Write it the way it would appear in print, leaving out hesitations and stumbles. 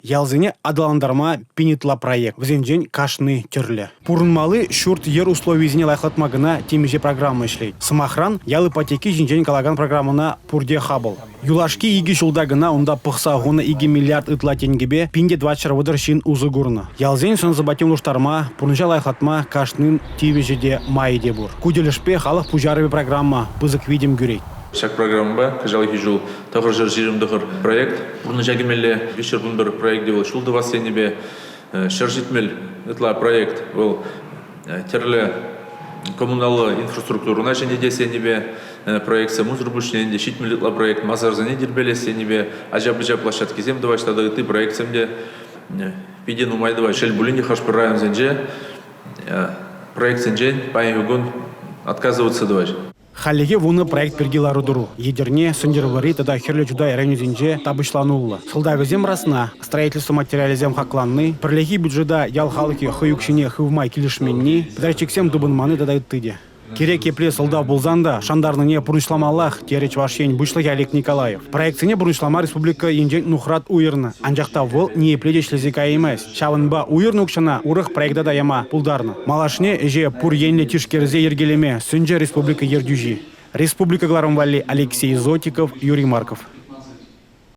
Ялзыне адаландарма пенитла проект. Взенжен кашны тюрлі. Пурынмалы шурт ер условизіне лайхлатмагына темеже программа ішлейді. Сымахран ял ипотеки жинжен калаган программына пурде хабыл. Юлашки иги шулдагына унда пықса ғуны иги миллиард ытла тенгебе пинде 20 вадар шин узы гурны. Ялзен сон забатем луштарма пурынжа лайхлатма кашнын тивежеде майде бур. Куделешпе халық пужарыве программа пызык видим гюрей. Шак программа, кажалы хижул, тахыр жыр жирим дохыр проект. Бұрны жагемелі вишер бұндар проект девол шулды васенебе шаржитмел ытла проект ол терлі коммуналы инфраструктуруна және десенебе проекция музыр бүшненде шитмел ытла проект мазарзане дербеле сенебе ажабы-жаб площадки зем даваштады ыты проектсемде пиден умайдыва шел булини хашпыр район зенже проектсенже пайын отказываться давай. Халлеге вуны проект пергилары дуру. Едерне, сындервары тада херлі жудай районезенже табышланулы. Сылдавызем расна, строительство материализем хакланны, пірлеги бюджета ял халыки хыюкшине хывмай келішменни, підрачексем дубынманы тада ыттыде. Керек епле сылдав болзанда, шандарныне бұрышламалах тереч вашен бұшлығы Олег Николаев. Проектсіне бұрышлама республика енжен нухрат уйырны. Анжақта вол не епле дешлезека емес. Шавынба уйырны ұқшына урық проекта даяма пулдарны. Малашне эже пур енле тишкерзе ергелеме сүнже республика ердюжи. Республика Гларамвали Алексей Зотиков, Юрий Марков.